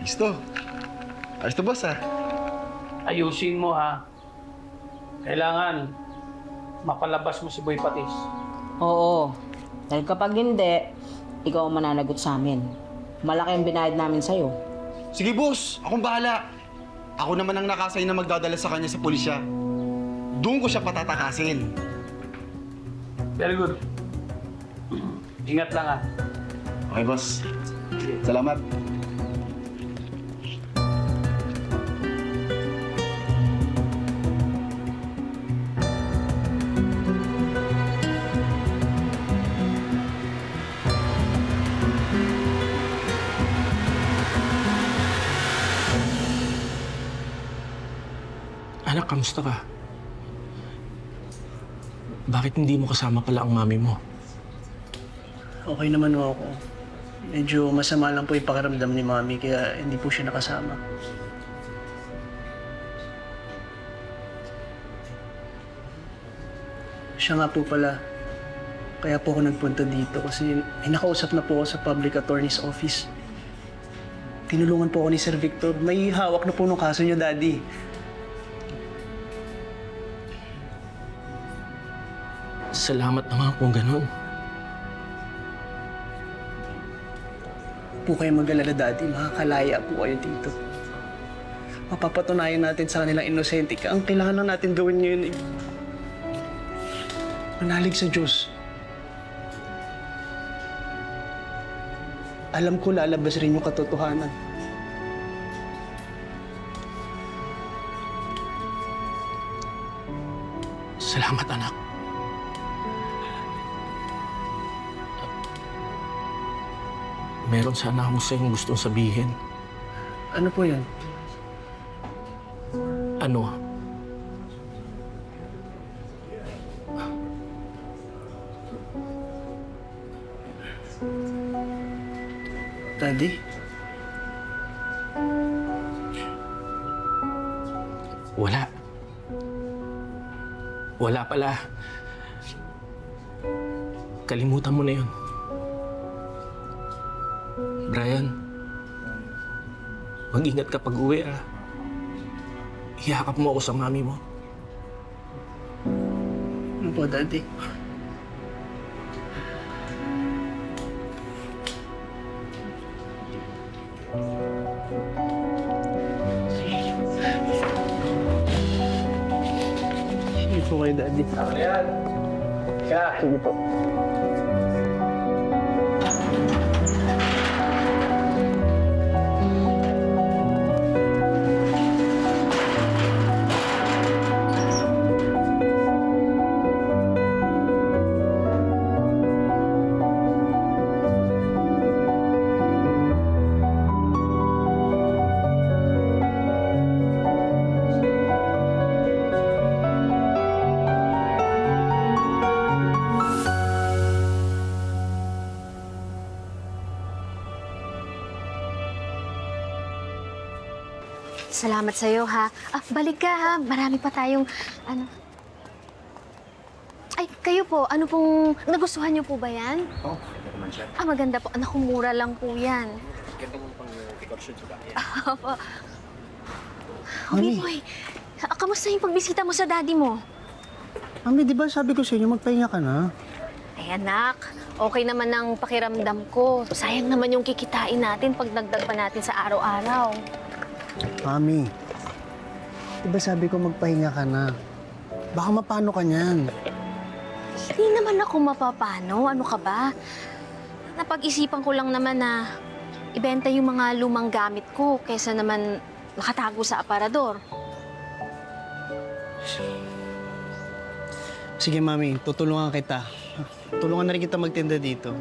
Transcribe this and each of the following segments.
Listo. Ayos to, boss, ha? Ayusin mo, ha? Kailangan mapalabas mo si Boy Patis. Oo. Dahil kapag hindi, ikaw ang mananagot sa amin. Malaki ang binayad namin sa'yo. Sige, boss. Akong bahala. Ako naman ang nakasay na magdadala sa kanya sa pulisya. Doon ko siya patatakasin. Very good. Ingat lang, ha? Okay, boss. Salamat. Anak, kamusta ka? Bakit hindi mo kasama pala ang mami mo? Okay naman ho ako. Medyo masama lang po yung pakiramdam ni Mami kaya hindi po siya nakasama. Siya nga po pala. Kaya po ako nagpunta dito kasi may nakausap na po ako sa public attorney's office. Tinulungan po ako ni Sir Victor. May hawak na po nung kaso niyo, Daddy. Salamat naman kung ganun. Huwag po kayo mag-alala, Daddy. Makakalaya po kayo dito. Mapapatunayan natin sa kanilang inosente ka. Ang kailangan lang natin gawin ngayon ay manalig sa Diyos. Alam ko lalabas rin yung katotohanan. Salamat, anak. Meron sana akong sa'yong gustong sabihin. Ano po yan? Ano? Daddy? Wala. Wala pala. Kalimutan mo na yun. Brian, mag-ingat ka pag-uwi, ah. Iyakap mo ako sa mami mo. Ano po, Daddy? Sige po kayo, Daddy. Ano yan? Sige po. Salamat sa'yo, ha? Balik ka, ha? Marami pa tayong, ano... Ay, kayo po, ano pong... Nagustuhan niyo po ba yan? Oo, ganda naman siya. Maganda po. Naku, mura lang po yan. Ganda mo pang decoration sa bahay. Opo. Mami. Boy, kamusta yung pagbisita mo sa daddy mo? Mami, di ba sabi ko sa inyo, magpahinga ka na? Ay, anak. Okay naman ang pakiramdam ko. Sayang naman yung kikitain natin pag dagdag pa natin sa araw-araw. Mami, di ba sabi ko magpahinga ka na? Baka mapano ka niyan. Hindi naman ako mapapano. Ano ka ba? Napag-isipan ko lang naman na ibenta yung mga lumang gamit ko kaysa naman nakatago sa aparador. Sige, Mami, tutulungan kita. Tulungan na rin kita magtinda dito.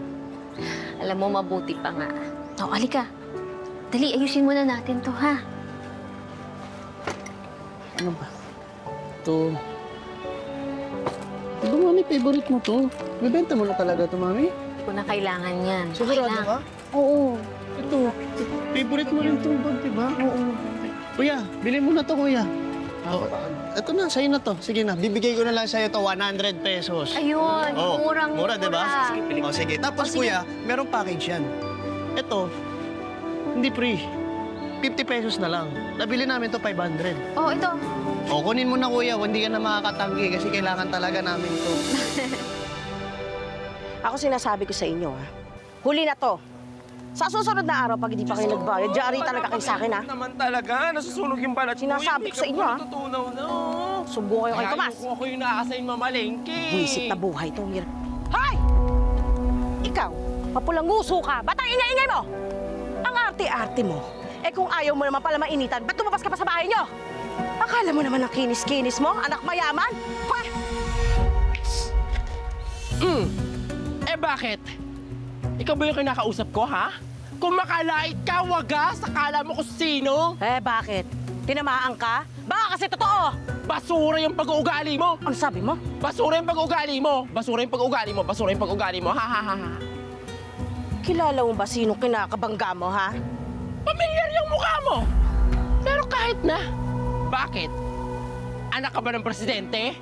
Alam mo, mabuti pa nga. O, halika. Dali, ayusin muna natin to, ha? Ano ba? Ito. Di ba, Mami, favorite mo to? Bibenta mo na talaga to, Mami? Hindi ko na kailangan yan. Sigurado ka? Oo. Ito. Favorite mo rin to, bag, di ba? Oo. Kuya, bilhin mo na to, kuya. Ito na, sa'yo na to. Sige na, bibigay ko na lang sa'yo to, 100 pesos. Ayun, Oh, murang-mura. mura, di ba? O, sige. Tapos, O, sige. kuya, merong package yan. Ito, hindi free. 50 pesos na lang. Nabili namin to 500. Oh, ito. O, kunin mo na kuya, hindi ka na makakatanggi kasi kailangan talaga namin to. Ako sinasabi ko sa inyo, ha? Huli na to. Sa susunod na araw, pag hindi pa kayo nagbayad, diary talaga kayo sa akin, ha? Naman talaga, nasusunog yung balat ko. Sinasabi ko sa inyo, ha? Natutunaw na. Sumbong kayo kay Tomas. Kaya ako yung nakasayin mamalengke. Buisit na buhay to. Hoy! Ikaw, papulang nguso ka. Ba't ang ingay-ingay mo? Ang arte-arte mo. Eh kung ayaw mo naman pala mainitan, ba't lumabas ka pa sa bahay nyo? Akala mo naman ang kinis-kinis mo, anak mayaman? Ha? Eh bakit? Ikaw ba yung kinakausap ko, ha? Kung makalait ka, wagas, akala mo kung sino? Eh bakit? Tinamaan ka? Baka kasi totoo! Basura yung pag-uugali mo! Ang sabi mo? Basura yung pag-uugali mo! Basura yung pag-uugali mo! Basura yung pag-uugali mo! Ha ha ha ha! Kilala mo ba sino kinakabangga mo, ha? Pamilyar yung mukha mo! Pero kahit na, bakit? Anak ka ba ng presidente?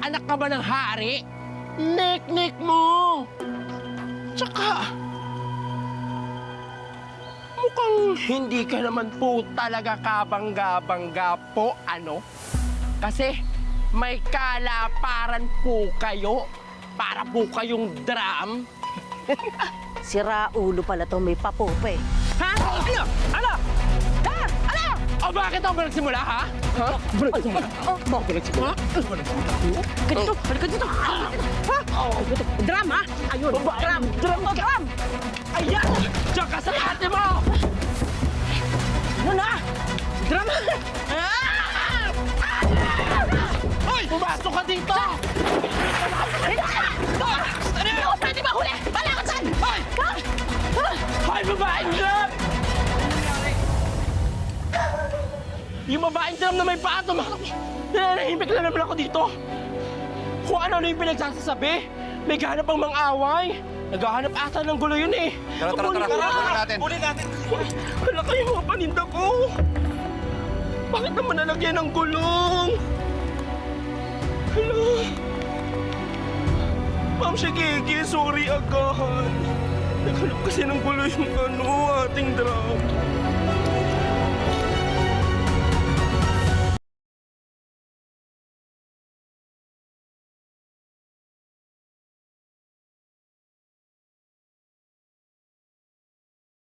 Anak ka ba ng hari? Nek-nek mo! Tsaka, mukhang hindi ka naman po talaga kabangga-bangga po, ano? Kasi may kalaparan po kayo para po kayong drum. Sira ulo pala to, may papupe. Ha? Ano? Ano? Ha? Ano? O bakit ako ba nagsimula, ha? Ha? Bakit ako ba nagsimula? Ganito, halika dito. Ha? Drum, ha? Ayun, drum. Drum, drum. Ayan! Diyan ka sa ate mo! Ano na? Drum. Hoy! Pumasok ka dito! Hindi ko pwede mahuli! Bala ka dyan! Hoy! Hoy, babaeng drum! Yung babaeng drum na may paa, nananahimik lang naman ako dito. Kung ano yung pinagsasasabi, may gahanap ang mang-away. Naghahanap ata ng gulo yun eh. Tara, kunin natin. Kunin natin. Hala kayo mga paninda ko. Bakit naman nalagyan ng gulong? Hala. Ma'am Shigeki, sorry agahan. Naghanap kasi ng gulo yung ating drum.